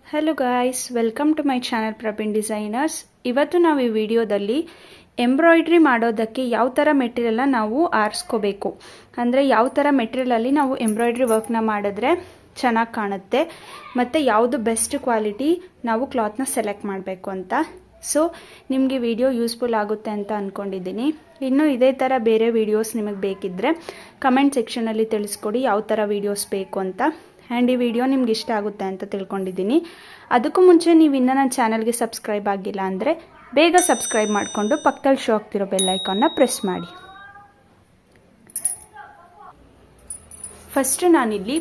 Hello guys, welcome to my channel Praveen designers. ಇವತ್ತು ನಾವು ಈ ವಿಡಿಯೋದಲ್ಲಿ ಎಂಬ್ರಾಯ್ಡ್ರಿ ಮಾಡೋದಕ್ಕೆ ಯಾವ ಥರ ಮೆಟೀರಿಯಲ್ನ ನಾವು ಆರಿಸ್ಕೋಬೇಕು, ಅಂದರೆ ಯಾವ ಥರ ಮೆಟೀರಿಯಲಲ್ಲಿ ನಾವು ಎಂಬ್ರಾಯ್ಡ್ರಿ ವರ್ಕ್ನ ಮಾಡಿದ್ರೆ ಚೆನ್ನಾಗಿ ಕಾಣುತ್ತೆ ಮತ್ತು ಯಾವುದು ಬೆಸ್ಟ್ ಕ್ವಾಲಿಟಿ ನಾವು ಕ್ಲಾತ್ನ ಸೆಲೆಕ್ಟ್ ಮಾಡಬೇಕು ಅಂತ. ಸೊ ನಿಮಗೆ ವಿಡಿಯೋ ಯೂಸ್ಫುಲ್ ಆಗುತ್ತೆ ಅಂತ ಅಂದ್ಕೊಂಡಿದ್ದೀನಿ. ಇನ್ನು ಇದೇ ಥರ ಬೇರೆ ವೀಡಿಯೋಸ್ ನಿಮಗೆ ಬೇಕಿದ್ದರೆ ಕಮೆಂಟ್ ಸೆಕ್ಷನಲ್ಲಿ ತಿಳಿಸ್ಕೊಡಿ ಯಾವ ಥರ ವೀಡಿಯೋಸ್ ಬೇಕು ಅಂತ. ಆ್ಯಂಡ್ ಈ ವಿಡಿಯೋ ನಿಮ್ಗೆ ಇಷ್ಟ ಆಗುತ್ತೆ ಅಂತ ತಿಳ್ಕೊಂಡಿದ್ದೀನಿ. ಅದಕ್ಕೂ ಮುಂಚೆ ನೀವು ಇನ್ನೂ ನನ್ನ ಚಾನಲ್ಗೆ ಸಬ್ಸ್ಕ್ರೈಬ್ ಆಗಿಲ್ಲ ಅಂದರೆ ಬೇಗ ಸಬ್ಸ್ಕ್ರೈಬ್ ಮಾಡಿಕೊಂಡು ಪಕ್ಕದಲ್ಲಿ ಶೋ ಆಗ್ತಿರೋ ಬೆಲ್ ಐಕಾನ್ನ ಪ್ರೆಸ್ ಮಾಡಿ. ಫಸ್ಟ್ ನಾನಿಲ್ಲಿ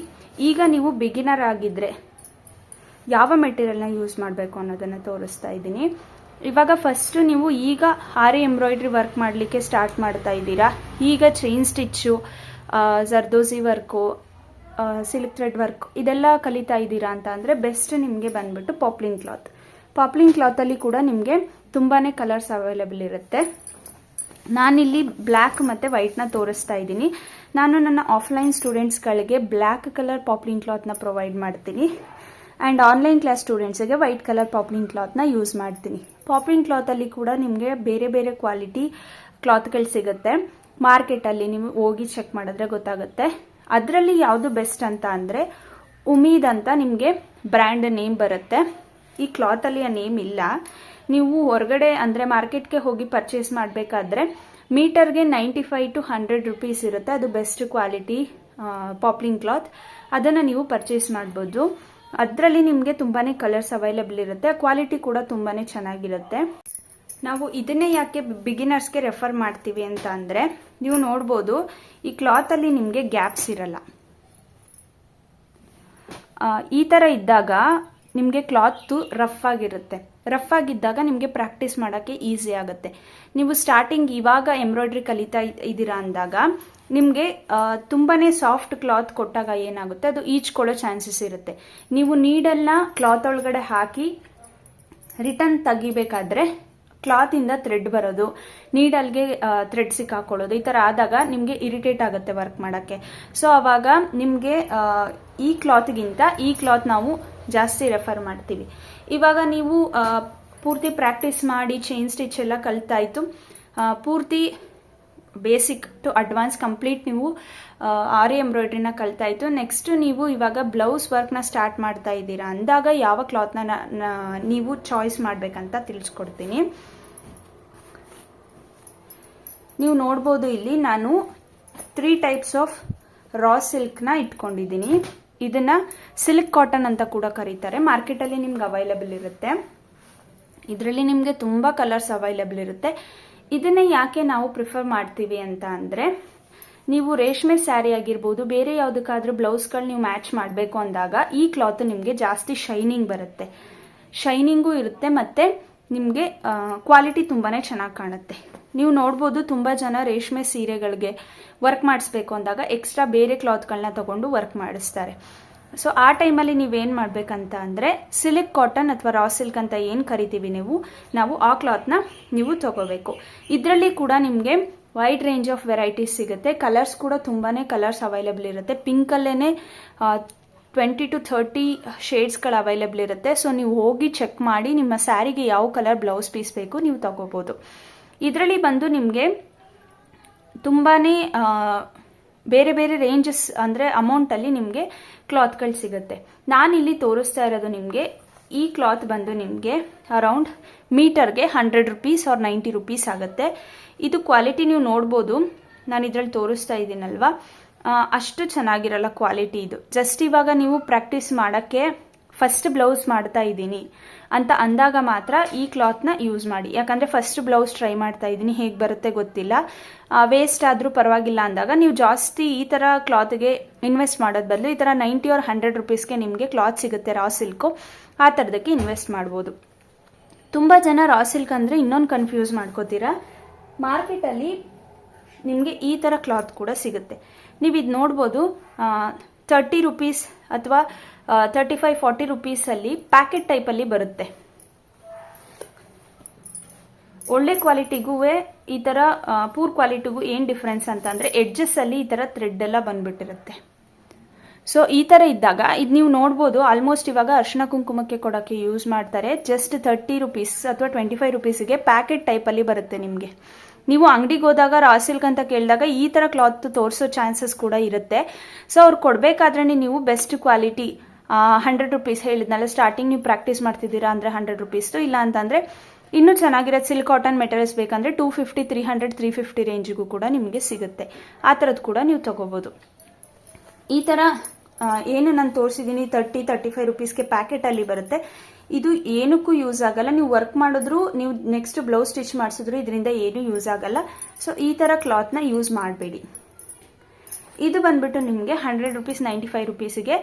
ಈಗ ನೀವು ಬಿಗಿನರ್ ಆಗಿದ್ದರೆ ಯಾವ ಮೆಟೀರಿಯಲ್ನ ಯೂಸ್ ಮಾಡಬೇಕು ಅನ್ನೋದನ್ನು ತೋರಿಸ್ತಾ ಇದ್ದೀನಿ. ಇವಾಗ ಫಸ್ಟು ನೀವು ಈಗ ಆರಿ ಎಂಬ್ರಾಯ್ಡ್ರಿ ವರ್ಕ್ ಮಾಡಲಿಕ್ಕೆ ಸ್ಟಾರ್ಟ್ ಮಾಡ್ತಾ ಇದ್ದೀರಾ, ಈಗ chain stitch, zardozi work, silk thread work ಇದೆಲ್ಲ ಕಲಿತಾ ಇದ್ದೀರಾ ಅಂತ ಅಂದರೆ ಬೆಸ್ಟ್ ನಿಮಗೆ ಬಂದ್ಬಿಟ್ಟು ಪಾಪ್ಲಿನ್ ಕ್ಲಾತ್. ಪಾಪ್ಲಿನ್ ಕ್ಲಾತಲ್ಲಿ ಕೂಡ ನಿಮಗೆ ತುಂಬಾ ಕಲರ್ಸ್ ಅವೈಲೇಬಲ್ ಇರುತ್ತೆ. ನಾನಿಲ್ಲಿ ಬ್ಲ್ಯಾಕ್ ಮತ್ತು ವೈಟ್ನ ತೋರಿಸ್ತಾ ಇದ್ದೀನಿ. ನಾನು ನನ್ನ ಆಫ್ಲೈನ್ ಸ್ಟೂಡೆಂಟ್ಸ್ಗಳಿಗೆ ಬ್ಲ್ಯಾಕ್ ಕಲರ್ ಪಾಪ್ಲಿನ್ ಕ್ಲಾತ್ನ ಪ್ರೊವೈಡ್ ಮಾಡ್ತೀನಿ ಆ್ಯಂಡ್ ಆನ್ಲೈನ್ ಕ್ಲಾಸ್ ಸ್ಟೂಡೆಂಟ್ಸಿಗೆ ವೈಟ್ ಕಲರ್ ಪಾಪ್ಲಿನ್ ಕ್ಲಾತ್ನ ಯೂಸ್ ಮಾಡ್ತೀನಿ. ಪಾಪ್ಲಿನ್ ಕ್ಲಾತಲ್ಲಿ ಕೂಡ ನಿಮಗೆ ಬೇರೆ ಬೇರೆ ಕ್ವಾಲಿಟಿ ಕ್ಲಾತ್ಗಳು ಸಿಗುತ್ತೆ. ಮಾರ್ಕೆಟಲ್ಲಿ ನೀವು ಹೋಗಿ ಚೆಕ್ ಮಾಡಿದ್ರೆ ಗೊತ್ತಾಗುತ್ತೆ. ಅದರಲ್ಲಿ ಯಾವುದು ಬೆಸ್ಟ್ ಅಂತ ಅಂದರೆ ಉಮೀದ್ ಅಂತ ನಿಮಗೆ ಬ್ರ್ಯಾಂಡ್ ನೇಮ್ ಬರುತ್ತೆ. ಈ ಕ್ಲಾತಲ್ಲಿ ಆ ನೇಮ್ ಇಲ್ಲ. ನೀವು ಹೊರಗಡೆ ಅಂದರೆ ಮಾರ್ಕೆಟ್ಗೆ ಹೋಗಿ ಪರ್ಚೇಸ್ ಮಾಡಬೇಕಾದ್ರೆ ಮೀಟರ್ಗೆ 95 to 100 rupees ಇರುತ್ತೆ. ಅದು ಬೆಸ್ಟ್ ಕ್ವಾಲಿಟಿ ಪಾಪ್ಲಿನ್ ಕ್ಲಾತ್. ಅದನ್ನು ನೀವು ಪರ್ಚೇಸ್ ಮಾಡ್ಬೋದು. ಅದರಲ್ಲಿ ನಿಮಗೆ ತುಂಬಾ ಕಲರ್ಸ್ ಅವೈಲೇಬಲ್ ಇರುತ್ತೆ. ಕ್ವಾಲಿಟಿ ಕೂಡ ತುಂಬಾ ಚೆನ್ನಾಗಿರುತ್ತೆ. ನಾವು ಇದನ್ನೇ ಯಾಕೆ ಬಿಗಿನರ್ಸ್ಗೆ ರೆಫರ್ ಮಾಡ್ತೀವಿ ಅಂತ ಅಂದರೆ ನೀವು ನೋಡ್ಬೋದು ಈ ಕ್ಲಾತಲ್ಲಿ ನಿಮಗೆ ಗ್ಯಾಪ್ಸ್ ಇರಲ್ಲ. ಈ ಥರ ಇದ್ದಾಗ ನಿಮಗೆ ಕ್ಲಾತು ರಫ್ ಆಗಿರುತ್ತೆ. ರಫ್ ಆಗಿದ್ದಾಗ ನಿಮಗೆ ಪ್ರಾಕ್ಟೀಸ್ ಮಾಡೋಕ್ಕೆ ಈಸಿ ಆಗುತ್ತೆ. ನೀವು ಸ್ಟಾರ್ಟಿಂಗ್ ಇವಾಗ ಎಂಬ್ರಾಯ್ಡ್ರಿ ಕಲಿತಾ ಇದ್ದೀರಾ ಅಂದಾಗ ನಿಮಗೆ ತುಂಬಾ ಸಾಫ್ಟ್ ಕ್ಲಾತ್ ಕೊಟ್ಟಾಗ ಏನಾಗುತ್ತೆ, ಅದು ಈಚ್ಕೊಳ್ಳೋ ಚಾನ್ಸಸ್ ಇರುತ್ತೆ. ನೀವು ನೀಡಲ್ನ ಕ್ಲಾತ್ ಒಳಗಡೆ ಹಾಕಿ ರಿಟರ್ನ್ ತೆಗಿಬೇಕಾದ್ರೆ ಕ್ಲಾತಿಂದ ಥ್ರೆಡ್ ಬರೋದು, ನೀಡಲ್ಗೆ ಥ್ರೆಡ್ ಸಿಕ್ಕಾಕೊಳ್ಳೋದು, ಈ ಥರ ಆದಾಗ ನಿಮಗೆ ಇರಿಟೇಟ್ ಆಗುತ್ತೆ ವರ್ಕ್ ಮಾಡೋಕ್ಕೆ. ಸೊ ಆವಾಗ ನಿಮಗೆ ಈ ಕ್ಲಾತ್ಗಿಂತ ಈ ಕ್ಲಾತ್ ನಾವು ಜಾಸ್ತಿ ರೆಫರ್ ಮಾಡ್ತೀವಿ. ಇವಾಗ ನೀವು ಪೂರ್ತಿ ಪ್ರಾಕ್ಟೀಸ್ ಮಾಡಿ ಚೈನ್ ಸ್ಟಿಚ್ ಎಲ್ಲ ಕಲಿತಾಯಿತು, ಪೂರ್ತಿ ಬೇಸಿಕ್ ಟು ಅಡ್ವಾನ್ಸ್ ಕಂಪ್ಲೀಟ್ ನೀವು ಆರಿ ಎಂಬ್ರಾಯ್ಡ್ರಿನ ಕಲಿತಾಯಿತು. ನೆಕ್ಸ್ಟ್ ನೀವು ಇವಾಗ ಬ್ಲೌಸ್ ವರ್ಕ್ನ ಸ್ಟಾರ್ಟ್ ಮಾಡ್ತಾ ಇದ್ದೀರಾ ಅಂದಾಗ ಯಾವ ಕ್ಲಾತ್ನ ನೀವು ಚಾಯ್ಸ್ ಮಾಡಬೇಕಂತ ತಿಳಿಸ್ಕೊಡ್ತೀನಿ. ನೀವು ನೋಡ್ಬೋದು ಇಲ್ಲಿ ನಾನು 3 types ಆಫ್ ರಾ ಸಿಲ್ಕ್ನ ಇಟ್ಕೊಂಡಿದ್ದೀನಿ. ಇದನ್ನು ಸಿಲ್ಕ್ ಕಾಟನ್ ಅಂತ ಕೂಡ ಕರೀತಾರೆ. ಮಾರ್ಕೆಟಲ್ಲಿ ನಿಮ್ಗೆ ಅವೈಲೇಬಲ್ ಇರುತ್ತೆ. ಇದರಲ್ಲಿ ನಿಮಗೆ ತುಂಬ ಕಲರ್ಸ್ ಅವೈಲೇಬಲ್ ಇರುತ್ತೆ. ಇದನ್ನೇ ಯಾಕೆ ನಾವು ಪ್ರಿಫರ್ ಮಾಡ್ತೀವಿ ಅಂತ ಅಂದರೆ ನೀವು ರೇಷ್ಮೆ ಸ್ಯಾರಿ ಆಗಿರ್ಬೋದು, ಬೇರೆ ಯಾವುದಕ್ಕಾದ್ರೂ ಬ್ಲೌಸ್ಗಳು ನೀವು ಮ್ಯಾಚ್ ಮಾಡಬೇಕು ಅಂದಾಗ ಈ ಕ್ಲಾತ್ ನಿಮಗೆ ಜಾಸ್ತಿ ಶೈನಿಂಗ್ ಬರುತ್ತೆ, ಶೈನಿಂಗು ಇರುತ್ತೆ ಮತ್ತು ನಿಮಗೆ ಕ್ವಾಲಿಟಿ ತುಂಬಾ ಚೆನ್ನಾಗಿ ಕಾಣುತ್ತೆ. ನೀವು ನೋಡ್ಬೋದು ತುಂಬ ಜನ ರೇಷ್ಮೆ ಸೀರೆಗಳಿಗೆ ವರ್ಕ್ ಮಾಡಿಸ್ಬೇಕು ಅಂದಾಗ ಎಕ್ಸ್ಟ್ರಾ ಬೇರೆ ಕ್ಲಾತ್ಗಳನ್ನ ತಗೊಂಡು ವರ್ಕ್ ಮಾಡಿಸ್ತಾರೆ. ಸೊ ಆ ಟೈಮಲ್ಲಿ ನೀವೇನು ಮಾಡಬೇಕಂತ ಅಂದರೆ ಸಿಲ್ಕ್ ಕಾಟನ್ ಅಥವಾ ರಾ ಸಿಲ್ಕ್ ಅಂತ ಏನು ಕರಿತೀವಿ ನಾವು ಆ ಕ್ಲಾತ್ನ ನೀವು ತಗೋಬೇಕು. ಇದರಲ್ಲಿ ಕೂಡ ನಿಮಗೆ ವೈಡ್ ರೇಂಜ್ ಆಫ್ ವೆರೈಟೀಸ್ ಸಿಗುತ್ತೆ. ಕಲರ್ಸ್ ಕೂಡ ತುಂಬಾ ಕಲರ್ಸ್ ಅವೈಲೇಬಲ್ ಇರುತ್ತೆ. ಪಿಂಕಲ್ಲೇ 20 to 30 ಶೇಡ್ಸ್ಗಳು ಅವೈಲೇಬಲ್ ಇರುತ್ತೆ. ಸೊ ನೀವು ಹೋಗಿ ಚೆಕ್ ಮಾಡಿ ನಿಮ್ಮ ಸ್ಯಾರಿಗೆ ಯಾವ ಕಲರ್ ಬ್ಲೌಸ್ ಪೀಸ್ ಬೇಕು ನೀವು ತಗೋಬೋದು. ಇದರಲ್ಲಿ ಬಂದು ನಿಮಗೆ ತುಂಬಾ ಬೇರೆ ಬೇರೆ ರೇಂಜಸ್ ಅಂದರೆ ಅಮೌಂಟಲ್ಲಿ ನಿಮಗೆ ಕ್ಲಾತ್ಗಳು ಸಿಗುತ್ತೆ. ನಾನಿಲ್ಲಿ ತೋರಿಸ್ತಾ ಇರೋದು ನಿಮಗೆ ಈ ಕ್ಲಾತ್ ಬಂದು ನಿಮಗೆ ಅರೌಂಡ್ ಮೀಟರ್ಗೆ 100 rupees or 90 rupees ಆಗುತ್ತೆ. ಇದು ಕ್ವಾಲಿಟಿ ನೀವು ನೋಡ್ಬೋದು, ನಾನು ಇದರಲ್ಲಿ ತೋರಿಸ್ತಾ ಇದ್ದೀನಲ್ವಾ, ಅಷ್ಟು ಚೆನ್ನಾಗಿರಲ್ಲ ಕ್ವಾಲಿಟಿ ಇದು. ಜಸ್ಟ್ ಇವಾಗ ನೀವು ಪ್ರಾಕ್ಟೀಸ್ ಮಾಡೋಕ್ಕೆ ಫಸ್ಟ್ ಬ್ಲೌಸ್ ಮಾಡ್ತಾ ಇದ್ದೀನಿ ಅಂತ ಅಂದಾಗ ಮಾತ್ರ ಈ ಕ್ಲಾತ್ನ ಯೂಸ್ ಮಾಡಿ. ಯಾಕಂದರೆ ಫಸ್ಟ್ ಬ್ಲೌಸ್ ಟ್ರೈ ಮಾಡ್ತಾ ಇದ್ದೀನಿ, ಹೇಗೆ ಬರುತ್ತೆ ಗೊತ್ತಿಲ್ಲ, ವೇಸ್ಟ್ ಆದರೂ ಪರವಾಗಿಲ್ಲ ಅಂದಾಗ ನೀವು ಜಾಸ್ತಿ ಈ ಥರ ಕ್ಲಾತ್ಗೆ ಇನ್ವೆಸ್ಟ್ ಮಾಡೋದು ಬದಲು ಈ ಥರ 90 or 100 rupeesಗೆ ನಿಮಗೆ ಕ್ಲಾತ್ ಸಿಗುತ್ತೆ ರಾ ಸಿಲ್ಕು, ಆ ಥರದಕ್ಕೆ ಇನ್ವೆಸ್ಟ್ ಮಾಡ್ಬೋದು. ತುಂಬ ಜನ ರಾ ಸಿಲ್ಕ್ ಅಂದರೆ ಇನ್ನೊಂದು ಕನ್ಫ್ಯೂಸ್ ಮಾಡ್ಕೋತೀರಾ. ಮಾರ್ಕೆಟಲ್ಲಿ ನಿಮಗೆ ಈ ಥರ ಕ್ಲಾತ್ ಕೂಡ ಸಿಗುತ್ತೆ. ನೀವು ಇದು ನೋಡ್ಬೋದು 30 rupees ಅಥವಾ 35-40 rupeesಲ್ಲಿ ಪ್ಯಾಕೆಟ್ ಟೈಪಲ್ಲಿ ಬರುತ್ತೆ. ಒಳ್ಳೆ ಕ್ವಾಲಿಟಿಗೂ ಈ ಥರ ಪೂರ್ ಕ್ವಾಲಿಟಿಗೂ ಏನು ಡಿಫ್ರೆನ್ಸ್ ಅಂತ ಅಂದರೆ ಎಡ್ಜಸ್ಸಲ್ಲಿ ಈ ಥರ ಥ್ರೆಡ್ ಎಲ್ಲ ಬಂದ್ಬಿಟ್ಟಿರುತ್ತೆ. ಸೊ ಈ ಥರ ಇದ್ದಾಗ ಇದು ನೀವು ನೋಡ್ಬೋದು, ಆಲ್ಮೋಸ್ಟ್ ಇವಾಗ ಅರ್ಶಿನ ಕುಂಕುಮಕ್ಕೆ ಕೊಡೋಕ್ಕೆ ಯೂಸ್ ಮಾಡ್ತಾರೆ. ಜಸ್ಟ್ 30 ರುಪೀಸ್ ಅಥವಾ 25 ರುಪೀಸಿಗೆ ಪ್ಯಾಕೆಟ್ ಟೈಪಲ್ಲಿ ಬರುತ್ತೆ ನಿಮಗೆ. ನೀವು ಅಂಗಡಿಗೆ ಹೋದಾಗ ರಾ ಸಿಲ್ಕ್ ಅಂತ ಕೇಳಿದಾಗ ಈ ಥರ ಕ್ಲಾತ್ ತೋರಿಸೋ ಚಾನ್ಸಸ್ ಕೂಡ ಇರುತ್ತೆ. ಸೊ ಅವ್ರು ಕೊಡಬೇಕಾದ್ರೆ ನೀವು ಬೆಸ್ಟ್ ಕ್ವಾಲಿಟಿ 100 ರುಪೀಸ್ ಹೇಳಿದ್ನಲ್ಲ, ಸ್ಟಾರ್ಟಿಂಗ್ ನೀವು ಪ್ರಾಕ್ಟೀಸ್ ಮಾಡ್ತಿದ್ದೀರಾ ಅಂದರೆ 100 ರುಪೀಸ್ದು, ಇಲ್ಲ ಅಂತಂದರೆ ಇನ್ನೂ ಚೆನ್ನಾಗಿರೋದು ಸಿಲ್ಕ್ ಕಾಟನ್ ಮೆಟೀರಿಯಲ್ಸ್ ಬೇಕಂದರೆ 250, 300, 350 ರೇಂಜಿಗೂ ಕೂಡ ನಿಮಗೆ ಸಿಗುತ್ತೆ. ಆ ಥರದ್ದು ಕೂಡ ನೀವು ತಗೋಬೋದು. ಈ ಥರ ಏನು ನಾನು ತೋರಿಸಿದ್ದೀನಿ 30-35 ರುಪೀಸ್ಗೆ ಪ್ಯಾಕೆಟಲ್ಲಿ ಬರುತ್ತೆ. ಇದು ಏನಕ್ಕೂ ಯೂಸ್ ಆಗಲ್ಲ. ನೀವು ವರ್ಕ್ ಮಾಡಿದ್ರು, ನೀವು ನೆಕ್ಸ್ಟ್ ಬ್ಲೌಸ್ ಸ್ಟಿಚ್ ಮಾಡಿಸಿದ್ರು ಇದರಿಂದ ಏನೂ ಯೂಸ್ ಆಗಲ್ಲ. ಸೊ ಈ ಥರ ಕ್ಲಾತ್ನ ಯೂಸ್ ಮಾಡಬೇಡಿ. ಇದು ಬಂದ್ಬಿಟ್ಟು ನಿಮಗೆ 100 ರುಪೀಸ್ 95 ರುಪೀಸಿಗೆ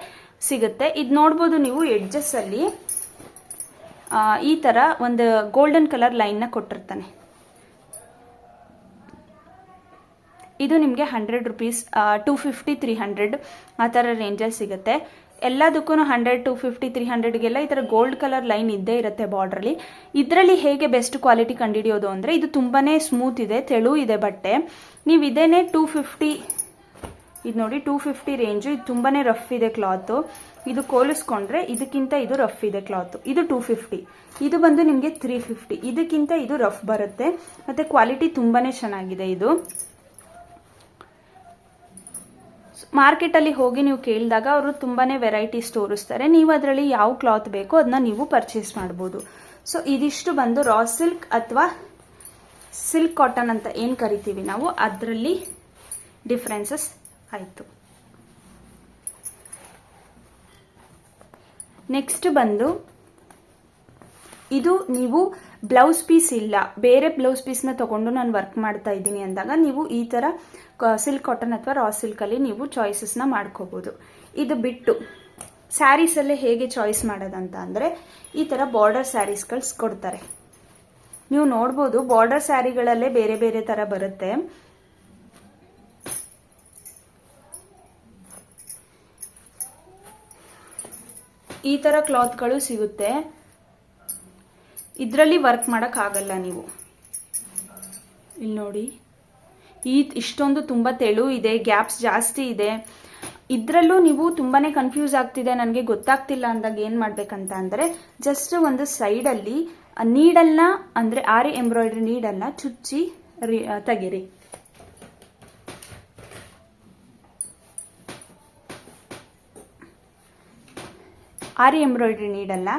ಸಿಗುತ್ತೆ. ಇದು ನೋಡ್ಬೋದು ನೀವು, ಎಡ್ಜಸ್ಸಲ್ಲಿ ಈ ಥರ ಒಂದು ಗೋಲ್ಡನ್ ಕಲರ್ ಲೈನ್ನ ಕೊಟ್ಟಿರ್ತಾನೆ. ಇದು ನಿಮಗೆ 100 ರುಪೀಸ್ 250, 300 ಆ ಥರ ರೇಂಜಲ್ಲಿ ಸಿಗುತ್ತೆ. ಎಲ್ಲದಕ್ಕೂ 100, 250, 300ಗೆಲ್ಲ ಈ ಥರ ಗೋಲ್ಡ್ ಕಲರ್ ಲೈನ್ ಇದ್ದೇ ಇರುತ್ತೆ ಬಾರ್ಡ್ರಲ್ಲಿ. ಇದರಲ್ಲಿ ಹೇಗೆ ಬೆಸ್ಟ್ ಕ್ವಾಲಿಟಿ ಕಂಡುಹಿಡಿಯೋದು ಅಂದರೆ, ಇದು ತುಂಬಾ ಸ್ಮೂತ್ ಇದೆ, ತೆಳು ಇದೆ ಬಟ್ಟೆ. ನೀವು ಇದೇನೆ 250, ಇದು ನೋಡಿ 250 ರೇಂಜು, ಇದು ತುಂಬಾ ರಫ್ ಇದೆ ಕ್ಲಾತು. ಇದು ಕೋಲಿಸ್ಕೊಂಡ್ರೆ ಇದಕ್ಕಿಂತ ಇದು ರಫ್ ಇದೆ ಕ್ಲಾತು. ಇದು 250, ಇದು ಬಂದು ನಿಮಗೆ 350. ಇದಕ್ಕಿಂತ ಇದು ರಫ್ ಬರುತ್ತೆ ಮತ್ತು ಕ್ವಾಲಿಟಿ ತುಂಬಾ ಚೆನ್ನಾಗಿದೆ. ಇದು ಮಾರ್ಕೆಟಲ್ಲಿ ಹೋಗಿ ನೀವು ಕೇಳಿದಾಗ ಅವರು ತುಂಬಾ ವೆರೈಟೀಸ್ ತೋರಿಸ್ತಾರೆ. ನೀವು ಅದರಲ್ಲಿ ಯಾವ ಕ್ಲಾತ್ ಬೇಕೋ ಅದನ್ನ ನೀವು ಪರ್ಚೇಸ್ ಮಾಡ್ಬೋದು. ಸೊ ಇದಿಷ್ಟು ಬಂದು ರಾ ಸಿಲ್ಕ್ ಅಥವಾ ಸಿಲ್ಕ್ ಕಾಟನ್ ಅಂತ ಏನು ಕರಿತೀವಿ ನಾವು, ಅದರಲ್ಲಿ ಡಿಫ್ರೆನ್ಸಸ್ ಆಯಿತು. ನೆಕ್ಸ್ಟ್ ಬಂದು ಇದು ನೀವು ಬ್ಲೌಸ್ ಪೀಸ್ ಇಲ್ಲ, ಬೇರೆ ಬ್ಲೌಸ್ ಪೀಸ್ನ ತಗೊಂಡು ನಾನು ವರ್ಕ್ ಮಾಡ್ತಾ ಇದ್ದೀನಿ ಅಂದಾಗ ನೀವು ಈ ಥರ ಸಿಲ್ಕ್ ಕಾಟನ್ ಅಥವಾ ರಾ ಸಿಲ್ಕಲ್ಲಿ ನೀವು ಚಾಯ್ಸಸ್ನ ಮಾಡ್ಕೋಬೋದು. ಇದು ಬಿಟ್ಟು ಸ್ಯಾರೀಸಲ್ಲೇ ಹೇಗೆ ಚಾಯ್ಸ್ ಮಾಡೋದಂತ ಅಂದರೆ, ಈ ಥರ ಬಾರ್ಡರ್ ಸ್ಯಾರೀಸ್ಗಳು ಕೊಡ್ತಾರೆ. ನೀವು ನೋಡ್ಬೋದು ಬಾರ್ಡರ್ ಸ್ಯಾರಿಗಳಲ್ಲೇ ಬೇರೆ ಬೇರೆ ಥರ ಬರುತ್ತೆ. ಈ ಥರ ಕ್ಲಾತ್ಗಳು ಸಿಗುತ್ತೆ. ಇದರಲ್ಲಿ ವರ್ಕ್ ಮಾಡೋಕ್ಕಾಗಲ್ಲ ನೀವು. ಇಲ್ಲಿ ನೋಡಿ, ಇಷ್ಟೊಂದು ತುಂಬ ತೆಳು ಇದೆ, ಗ್ಯಾಪ್ಸ್ ಜಾಸ್ತಿ ಇದೆ. ಇದರಲ್ಲೂ ನೀವು ತುಂಬಾ ಕನ್ಫ್ಯೂಸ್ ಆಗ್ತಿದೆ, ನನಗೆ ಗೊತ್ತಾಗ್ತಿಲ್ಲ ಅಂದಾಗ ಏನು ಮಾಡಬೇಕಂತ ಅಂದರೆ, ಜಸ್ಟ್ ಒಂದು ಸೈಡಲ್ಲಿ ನೀಡಲ್ನ ಅಂದರೆ ಆರಿ ಎಂಬ್ರಾಯ್ಡ್ರಿ ನೀಡಲ್ನ ಚುಚ್ಚಿ ತೆಗೀರಿ. ಆರಿ ಎಂಬ್ರಾಯ್ಡ್ರಿ ನೀಡಲ್ಲ,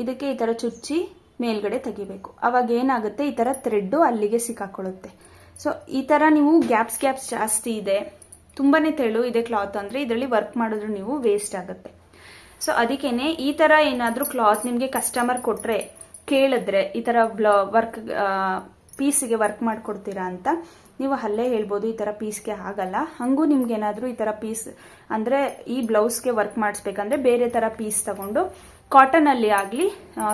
ಇದಕ್ಕೆ ಈ ಥರ ಚುಚ್ಚಿ ಮೇಲ್ಗಡೆ ತೆಗಿಬೇಕು. ಅವಾಗ ಏನಾಗುತ್ತೆ, ಈ ಥರ ಥ್ರೆಡ್ಡು ಅಲ್ಲಿಗೆ ಸಿಕ್ಕಾಕೊಳ್ಳುತ್ತೆ. ಸೊ ಈ ಥರ ನೀವು ಗ್ಯಾಪ್ಸ್ ಜಾಸ್ತಿ ಇದೆ, ತುಂಬಾ ತೆಳು ಇದೆ ಕ್ಲಾತ್ ಅಂದರೆ ಇದರಲ್ಲಿ ವರ್ಕ್ ಮಾಡಿದ್ರು ನೀವು ವೇಸ್ಟ್ ಆಗುತ್ತೆ. ಸೊ ಅದಕ್ಕೇನೆ ಈ ಥರ ಏನಾದರೂ ಕ್ಲಾತ್ ನಿಮಗೆ ಕಸ್ಟಮರ್ ಕೊಟ್ಟರೆ, ಕೇಳಿದ್ರೆ ಈ ಥರ ವರ್ಕ್ ಪೀಸಿಗೆ ವರ್ಕ್ ಮಾಡಿಕೊಡ್ತೀರಾ ಅಂತ ನೀವು ಅಲ್ಲೇ ಹೇಳ್ಬೋದು, ಈ ಥರ ಪೀಸ್ಗೆ ಆಗಲ್ಲ. ಹಾಗೂ ನಿಮ್ಗೇನಾದರೂ ಈ ಥರ ಪೀಸ್ ಅಂದರೆ ಈ ಬ್ಲೌಸ್ಗೆ ವರ್ಕ್ ಮಾಡಿಸ್ಬೇಕಂದ್ರೆ ಬೇರೆ ಥರ ಪೀಸ್ ತಗೊಂಡು, ಕಾಟನಲ್ಲಿ ಆಗಲಿ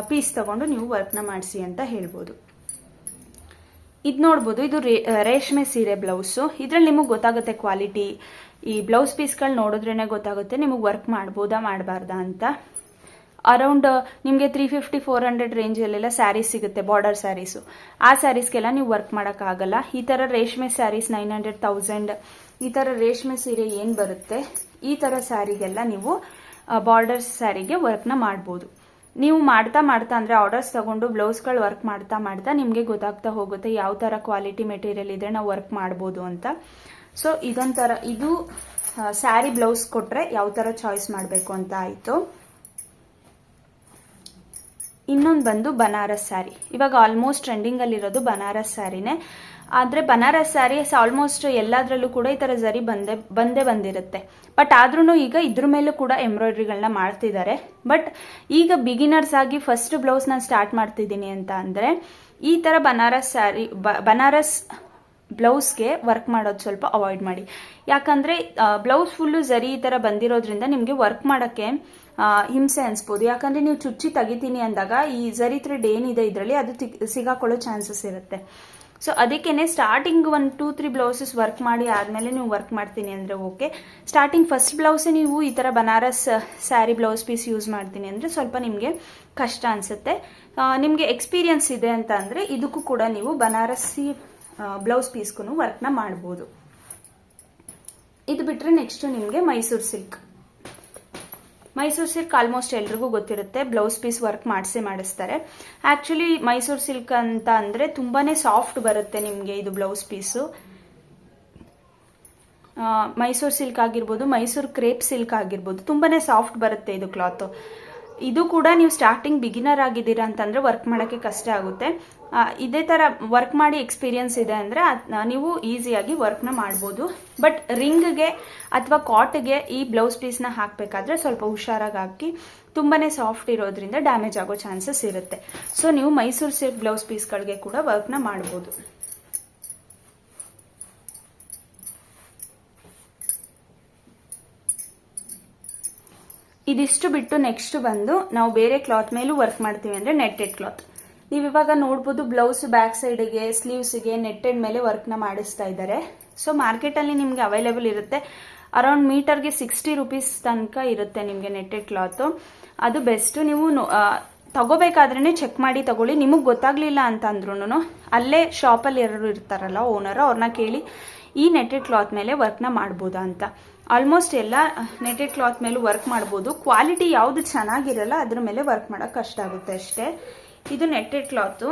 ಪೀಸ್ ತಗೊಂಡು ನೀವು ವರ್ಕ್ನ ಮಾಡಿಸಿ ಅಂತ ಹೇಳ್ಬೋದು. ಇದು ನೋಡ್ಬೋದು, ಇದು ರೇಷ್ಮೆ ಸೀರೆ ಬ್ಲೌಸು. ಇದರಲ್ಲಿ ನಿಮಗೆ ಗೊತ್ತಾಗುತ್ತೆ ಕ್ವಾಲಿಟಿ. ಈ ಬ್ಲೌಸ್ ಪೀಸ್ಗಳು ನೋಡಿದ್ರೇ ಗೊತ್ತಾಗುತ್ತೆ ನಿಮಗೆ ವರ್ಕ್ ಮಾಡ್ಬೋದಾ ಮಾಡಬಾರ್ದಾ ಅಂತ. ಅರೌಂಡ್ ನಿಮಗೆ 350, 400 ರೇಂಜಲ್ಲೆಲ್ಲ ಸ್ಯಾರೀಸ್ ಸಿಗುತ್ತೆ, ಬಾರ್ಡರ್ ಸ್ಯಾರೀಸು. ಆ ಸ್ಯಾರೀಸ್ಗೆಲ್ಲ ನೀವು ವರ್ಕ್ ಮಾಡೋಕ್ಕಾಗಲ್ಲ. ಈ ಥರ ರೇಷ್ಮೆ ಸ್ಯಾರೀಸ್ 900, 1000 ಈ ಥರ ರೇಷ್ಮೆ ಸೀರೆ ಏನು ಬರುತ್ತೆ, ಈ ಥರ ಸ್ಯಾರಿಗೆಲ್ಲ ನೀವು ಬಾರ್ಡರ್ ಸ್ಯಾರಿಗೆ ವರ್ಕ್ನ ಮಾಡ್ಬೋದು. ನೀವು ಮಾಡ್ತಾ ಅಂದರೆ ಆರ್ಡರ್ಸ್ ತಗೊಂಡು ಬ್ಲೌಸ್ಗಳು ವರ್ಕ್ ಮಾಡ್ತಾ ನಿಮಗೆ ಗೊತ್ತಾಗ್ತಾ ಹೋಗುತ್ತೆ ಯಾವ ಥರ ಕ್ವಾಲಿಟಿ ಮೆಟೀರಿಯಲ್ ಇದ್ರೆ ನಾವು ವರ್ಕ್ ಮಾಡ್ಬೋದು ಅಂತ. ಸೊ ಇದೊಂಥರ, ಇದು ಸ್ಯಾರಿ ಬ್ಲೌಸ್ ಕೊಟ್ಟರೆ ಯಾವ ಥರ ಚಾಯ್ಸ್ ಮಾಡಬೇಕು ಅಂತ ಆಯಿತು. ಇನ್ನೊಂದು ಬಂದು ಬನಾರಸ್ ಸ್ಯಾರಿ. ಇವಾಗ ಆಲ್ಮೋಸ್ಟ್ ಟ್ರೆಂಡಿಂಗಲ್ಲಿರೋದು ಬನಾರಸ್ ಸ್ಯಾರಿನೇ. ಆದರೆ ಬನಾರಸ್ ಸ್ಯಾರೀಸ್ ಆಲ್ಮೋಸ್ಟ್ ಎಲ್ಲದರಲ್ಲೂ ಕೂಡ ಈ ಥರ ಜರಿ ಬಂದಿರುತ್ತೆ. ಬಟ್ ಆದ್ರೂ ಈಗ ಇದ್ರ ಮೇಲೂ ಕೂಡ ಎಂಬ್ರಾಯ್ಡ್ರಿಗಳನ್ನ ಮಾಡ್ತಿದ್ದಾರೆ. ಬಟ್ ಈಗ ಬಿಗಿನರ್ಸ್ ಆಗಿ ಫಸ್ಟ್ ಬ್ಲೌಸ್ ನಾನು ಸ್ಟಾರ್ಟ್ ಮಾಡ್ತಿದ್ದೀನಿ ಅಂತ ಅಂದರೆ ಈ ಥರ ಬನಾರಸ್ ಸ್ಯಾರಿ ಬನಾರಸ್ ಬ್ಲೌಸ್ಗೆ ವರ್ಕ್ ಮಾಡೋದು ಸ್ವಲ್ಪ ಅವಾಯ್ಡ್ ಮಾಡಿ. ಯಾಕಂದರೆ ಬ್ಲೌಸ್ ಫುಲ್ಲು ಜರಿ ಈ ಥರ ಬಂದಿರೋದ್ರಿಂದ ನಿಮಗೆ ವರ್ಕ್ ಮಾಡೋಕ್ಕೆ ಹಿಂಸೆ ಅನಿಸ್ಬೋದು. ಯಾಕಂದರೆ ನೀವು ಚುಚ್ಚಿ ತೆಗಿತೀನಿ ಅಂದಾಗ ಈ ಜರಿ ಥ್ರೆಡ್ ಏನಿದೆ ಇದರಲ್ಲಿ ಅದು ಸಿಗಾಕೊಳ್ಳೋ ಚಾನ್ಸಸ್ ಇರುತ್ತೆ. ಸೊ ಅದಕ್ಕೇನೆ ಸ್ಟಾರ್ಟಿಂಗ್ 1-2-3 ಬ್ಲೌಸಸ್ ವರ್ಕ್ ಮಾಡಿ ಆದಮೇಲೆ ನೀವು ವರ್ಕ್ ಮಾಡ್ತೀನಿ ಅಂದರೆ ಓಕೆ. ಸ್ಟಾರ್ಟಿಂಗ್ ಫಸ್ಟ್ ಬ್ಲೌಸೇ ನೀವು ಈ ಥರ Banaras sari blouse piece use ಮಾಡ್ತೀನಿ ಅಂದರೆ ಸ್ವಲ್ಪ ನಿಮಗೆ ಕಷ್ಟ ಅನಿಸುತ್ತೆ. ನಿಮಗೆ ಎಕ್ಸ್ಪೀರಿಯನ್ಸ್ ಇದೆ ಅಂತ ಅಂದರೆ ಇದಕ್ಕೂ ಕೂಡ ನೀವು ಬನಾರಸಿ ಬ್ಲೌಸ್ ಪೀಸ್ಗೂ ವರ್ಕ್ನ ಮಾಡ್ಬೋದು. ಇದು ಬಿಟ್ಟರೆ ನೆಕ್ಸ್ಟು ನಿಮಗೆ Mysuru silk. Mysuru silk almost ಎಲ್ರಿಗೂ ಗೊತ್ತಿರುತ್ತೆ, ಬ್ಲೌಸ್ ಪೀಸ್ ವರ್ಕ್ ಮಾಡಿಸ್ತಾರೆ. ಆ್ಯಕ್ಚುಲಿ ಮೈಸೂರು ಸಿಲ್ಕ್ ಅಂತ ಅಂದರೆ ತುಂಬಾ ಸಾಫ್ಟ್ ಬರುತ್ತೆ ನಿಮಗೆ ಇದು ಬ್ಲೌಸ್ ಪೀಸು. ಮೈಸೂರು ಸಿಲ್ಕ್ ಆಗಿರ್ಬೋದು, ಮೈಸೂರು ಕ್ರೇಪ್ ಸಿಲ್ಕ್ ಆಗಿರ್ಬೋದು, ತುಂಬಾ ಸಾಫ್ಟ್ ಬರುತ್ತೆ ಇದು ಕ್ಲಾತು. ಇದು ಕೂಡ ನೀವು ಸ್ಟಾರ್ಟಿಂಗ್ ಬಿಗಿನರ್ ಆಗಿದ್ದೀರಾ ಅಂತಂದರೆ ವರ್ಕ್ ಮಾಡೋಕ್ಕೆ ಕಷ್ಟ ಆಗುತ್ತೆ. ಇದೇ ಥರ ವರ್ಕ್ ಮಾಡಿ ಎಕ್ಸ್ಪೀರಿಯನ್ಸ್ ಇದೆ ಅಂದರೆ ನೀವು ಈಸಿಯಾಗಿ ವರ್ಕ್ನ ಮಾಡ್ಬೋದು. ಬಟ್ ರಿಂಗ್ಗೆ ಅಥವಾ ಕಾಟ್ಗೆ ಈ ಬ್ಲೌಸ್ ಪೀಸ್ನ ಹಾಕಬೇಕಾದ್ರೆ ಸ್ವಲ್ಪ ಹುಷಾರಾಗಿ ಹಾಕಿ, ತುಂಬಾ ಸಾಫ್ಟ್ ಇರೋದ್ರಿಂದ ಡ್ಯಾಮೇಜ್ ಆಗೋ ಚಾನ್ಸಸ್ ಇರುತ್ತೆ. ಸೊ ನೀವು ಮೈಸೂರು ಸಿಲ್ಕ್ ಬ್ಲೌಸ್ ಪೀಸ್ಗಳಿಗೆ ಕೂಡ ವರ್ಕ್ನ ಮಾಡ್ಬೋದು. ಇದಿಷ್ಟು ಬಿಟ್ಟು ನೆಕ್ಸ್ಟ್ ಬಂದು ನಾವು ಬೇರೆ ಕ್ಲಾತ್ ಮೇಲೂ ವರ್ಕ್ ಮಾಡ್ತೀವಿ ಅಂದರೆ ನೆಟ್ಟೆಡ್ ಕ್ಲಾತ್. ನೀವು ಇವಾಗ ನೋಡ್ಬೋದು ಬ್ಲೌಸ್ ಬ್ಯಾಕ್ ಸೈಡ್ಗೆ ಸ್ಲೀವ್ಸ್ಗೆ ನೆಟ್ಟೆಡ್ ಮೇಲೆ ವರ್ಕ್ನ ಮಾಡಿಸ್ತಾ ಇದ್ದಾರೆ. ಸೊ ಮಾರ್ಕೆಟಲ್ಲಿ ನಿಮಗೆ ಅವೈಲೇಬಲ್ ಇರುತ್ತೆ, ಅರೌಂಡ್ ಮೀಟರ್ಗೆ 60 ರೂಪೀಸ್ ತನಕ ಇರುತ್ತೆ ನಿಮಗೆ ನೆಟ್ಟೆಡ್ ಕ್ಲಾತು. ಅದು ಬೆಸ್ಟು. ನೀವು ತಗೋಬೇಕಾದ್ರೇ ಚೆಕ್ ಮಾಡಿ ತಗೊಳ್ಳಿ. ನಿಮಗೆ ಗೊತ್ತಾಗ್ಲಿಲ್ಲ ಅಂತಂದ್ರೂ ಅಲ್ಲೇ ಶಾಪಲ್ಲಿ ಯಾರು ಇರ್ತಾರಲ್ಲ ಓನರ್, ಅವ್ರನ್ನ ಕೇಳಿ ಈ ನೆಟ್ಟೆಡ್ ಕ್ಲಾತ್ ಮೇಲೆ ವರ್ಕ್ನ ಮಾಡ್ಬೋದಾ ಅಂತ. ಆಲ್ಮೋಸ್ಟ್ ಎಲ್ಲ ನೆಟ್ಟೆಡ್ ಕ್ಲಾತ್ ಮೇಲೂ ವರ್ಕ್ ಮಾಡ್ಬೋದು. ಕ್ವಾಲಿಟಿ ಯಾವುದು ಚೆನ್ನಾಗಿರಲ್ಲ ಅದ್ರ ಮೇಲೆ ವರ್ಕ್ ಮಾಡೋಕೆ ಕಷ್ಟ ಆಗುತ್ತೆ ಅಷ್ಟೇ. ಇದು ನೆಟ್ಟೆಡ್ ಕ್ಲಾತು,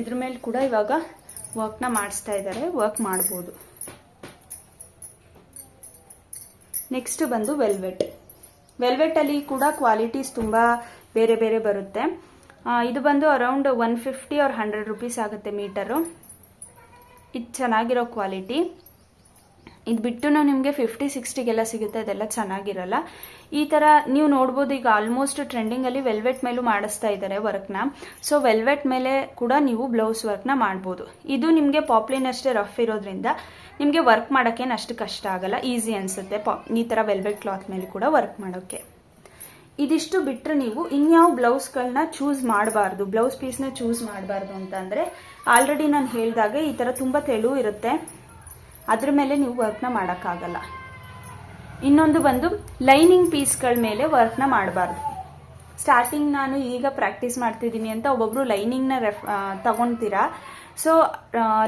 ಇದ್ರ ಮೇಲೆ ಕೂಡ ಇವಾಗ ವರ್ಕ್ನ ಮಾಡಿಸ್ತಾ ಇದ್ದಾರೆ, ವರ್ಕ್ ಮಾಡ್ಬೋದು. ನೆಕ್ಸ್ಟ್ ಬಂದು ವೆಲ್ವೆಟಲ್ಲಿ ಕೂಡ ಕ್ವಾಲಿಟೀಸ್ ತುಂಬ ಬೇರೆ ಬೇರೆ ಬರುತ್ತೆ. ಇದು ಬಂದು ಅರೌಂಡ್ 150 or 100 ರೂಪೀಸ್ ಆಗುತ್ತೆ ಮೀಟರು. ಇದು ಚೆನ್ನಾಗಿರೋ ಕ್ವಾಲಿಟಿ. ಇದು ಬಿಟ್ಟು ನಿಮಗೆ 50-60ಗೆಲ್ಲ ಸಿಗುತ್ತೆ, ಅದೆಲ್ಲ ಚೆನ್ನಾಗಿರಲ್ಲ. ಈ ಥರ ನೀವು ನೋಡ್ಬೋದು, ಈಗ ಆಲ್ಮೋಸ್ಟ್ ಟ್ರೆಂಡಿಂಗಲ್ಲಿ ವೆಲ್ವೆಟ್ ಮೇಲೂ ಮಾಡಿಸ್ತಾ ಇದ್ದಾರೆ ವರ್ಕ್ನ. ಸೊ ವೆಲ್ವೆಟ್ ಮೇಲೆ ಕೂಡ ನೀವು ಬ್ಲೌಸ್ ವರ್ಕ್ನ ಮಾಡ್ಬೋದು. ಇದು ನಿಮಗೆ ಪಾಪ್ಲಿನ್ ಅಷ್ಟೇ ರಫ್ ಇರೋದ್ರಿಂದ ನಿಮಗೆ ವರ್ಕ್ ಮಾಡೋಕ್ಕೇನು ಅಷ್ಟು ಕಷ್ಟ ಆಗಲ್ಲ, ಈಸಿ ಅನಿಸುತ್ತೆ ಈ ಥರ ವೆಲ್ವೆಟ್ ಕ್ಲಾತ್ ಮೇಲೆ ಕೂಡ ವರ್ಕ್ ಮಾಡೋಕ್ಕೆ. ಇದಿಷ್ಟು ಬಿಟ್ಟರೆ ನೀವು ಇನ್ಯಾವ ಬ್ಲೌಸ್ಗಳನ್ನ ಚೂಸ್ ಮಾಡಬಾರ್ದು, ಬ್ಲೌಸ್ ಪೀಸ್ನ ಚೂಸ್ ಮಾಡಬಾರ್ದು ಅಂತಂದರೆ, ಆಲ್ರೆಡಿ ನಾನು ಹೇಳಿದಾಗೆ ಈ ಥರ ತುಂಬ ತೆಳು ಇರುತ್ತೆ, ಅದ್ರ ಮೇಲೆ ನೀವು ವರ್ಕ್ನ ಮಾಡೋಕ್ಕಾಗಲ್ಲ. ಇನ್ನೊಂದು ಬಂದು ಲೈನಿಂಗ್ ಪೀಸ್ಗಳ ಮೇಲೆ ವರ್ಕ್ನ ಮಾಡಬಾರ್ದು. ಸ್ಟಾರ್ಟಿಂಗ್ ನಾನು ಈಗ ಪ್ರಾಕ್ಟೀಸ್ ಮಾಡ್ತಿದ್ದೀನಿ ಅಂತ ಒಬ್ಬೊಬ್ರು ಲೈನಿಂಗ್ನ ತಗೊತೀರಾ. ಸೊ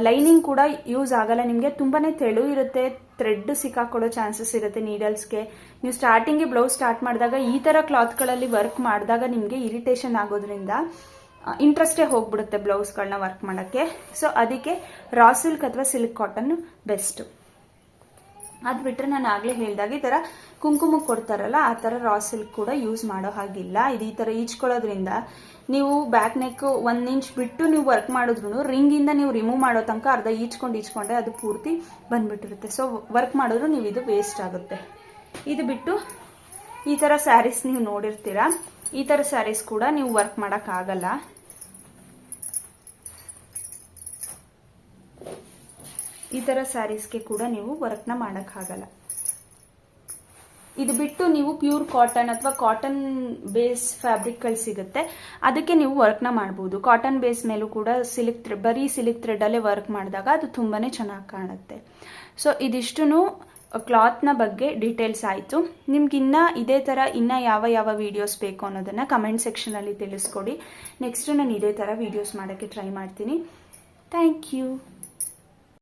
ಲೈನಿಂಗ್ ಕೂಡ ಯೂಸ್ ಆಗಲ್ಲ ನಿಮಗೆ, ತುಂಬಾ ತೆಳು ಇರುತ್ತೆ, ಥ್ರೆಡ್ ಸಿಕ್ಕಾಕೊಳ್ಳೋ ಚಾನ್ಸಸ್ ಇರುತ್ತೆ ನೀಡಲ್ಸ್ಗೆ. ನೀವು ಸ್ಟಾರ್ಟಿಂಗ್ಗೆ ಬ್ಲೌಸ್ ಸ್ಟಾರ್ಟ್ ಮಾಡಿದಾಗ ಈ ಥರ ಕ್ಲಾತ್ಗಳಲ್ಲಿ ವರ್ಕ್ ಮಾಡಿದಾಗ ನಿಮಗೆ ಇರಿಟೇಷನ್ ಆಗೋದ್ರಿಂದ ಇಂಟ್ರೆಸ್ಟೇ ಹೋಗ್ಬಿಡುತ್ತೆ ಬ್ಲೌಸ್ಗಳನ್ನ ವರ್ಕ್ ಮಾಡೋಕ್ಕೆ. ಸೊ ಅದಕ್ಕೆ ರಾ ಸಿಲ್ಕ್ ಅಥವಾ ಸಿಲ್ಕ್ ಕಾಟನ್ ಬೆಸ್ಟು. ಅದು ಬಿಟ್ಟರೆ ನಾನು ಆಗಲೇ ಹೇಳಿದಾಗ ಈ ಥರ ಕುಂಕುಮಕ್ಕೆ ಕೊಡ್ತಾರಲ್ಲ ಆ ಥರ ರಾ ಸಿಲ್ಕ್ ಕೂಡ ಯೂಸ್ ಮಾಡೋ ಹಾಗಿಲ್ಲ. ಇದು ಈ ಥರ ಈಚ್ಕೊಳ್ಳೋದ್ರಿಂದ ನೀವು ಬ್ಯಾಕ್ ನೆಕ್ 1 ಇಂಚ್ ಬಿಟ್ಟು ನೀವು ವರ್ಕ್ ಮಾಡಿದ್ರು ರಿಂಗಿಂದ ನೀವು ರಿಮೂವ್ ಮಾಡೋ ತನಕ ಅರ್ಧ ಈಚ್ಕೊಂಡೆ ಅದು ಪೂರ್ತಿ ಬಂದ್ಬಿಟ್ಟಿರುತ್ತೆ. ಸೊ ವರ್ಕ್ ಮಾಡಿದ್ರು ನೀವು ಇದು ವೇಸ್ಟ್ ಆಗುತ್ತೆ. ಇದು ಬಿಟ್ಟು ಈ ಥರ ಸ್ಯಾರೀಸ್ ನೀವು ನೋಡಿರ್ತೀರಾ, ಈ ಥರ ಸ್ಯಾರೀಸ್ ಕೂಡ ನೀವು ವರ್ಕ್ ಮಾಡೋಕ್ಕಾಗಲ್ಲ. ಈ ಥರ ಸ್ಯಾರೀಸ್ಗೆ ಕೂಡ ನೀವು ವರ್ಕ್ನ ಮಾಡೋಕ್ಕಾಗಲ್ಲ. ಇದು ಬಿಟ್ಟು ನೀವು ಪ್ಯೂರ್ ಕಾಟನ್ ಅಥವಾ ಕಾಟನ್ ಬೇಸ್ ಫ್ಯಾಬ್ರಿಕ್ಗಳು ಸಿಗುತ್ತೆ, ಅದಕ್ಕೆ ನೀವು ವರ್ಕ್ನ ಮಾಡ್ಬೋದು. ಕಾಟನ್ ಬೇಸ್ ಮೇಲೂ ಕೂಡ ಬರೀ ಸಿಲ್ಕ್ ಥ್ರೆಡಲ್ಲೇ ವರ್ಕ್ ಮಾಡಿದಾಗ ಅದು ತುಂಬಾ ಚೆನ್ನಾಗಿ ಕಾಣುತ್ತೆ. ಸೊ ಇದಿಷ್ಟು ಕ್ಲಾತ್ನ ಬಗ್ಗೆ ಡೀಟೇಲ್ಸ್ ಆಯಿತು. ನಿಮ್ಗಿನ್ನ ಇದೇ ಥರ ಇನ್ನು ಯಾವ ವೀಡಿಯೋಸ್ ಬೇಕು ಅನ್ನೋದನ್ನು ಕಮೆಂಟ್ ಸೆಕ್ಷನಲ್ಲಿ ತಿಳಿಸ್ಕೊಡಿ. ನೆಕ್ಸ್ಟ್ ನಾನು ಇದೇ ಥರ ವೀಡಿಯೋಸ್ ಮಾಡೋಕ್ಕೆ ಟ್ರೈ ಮಾಡ್ತೀನಿ. Thank you.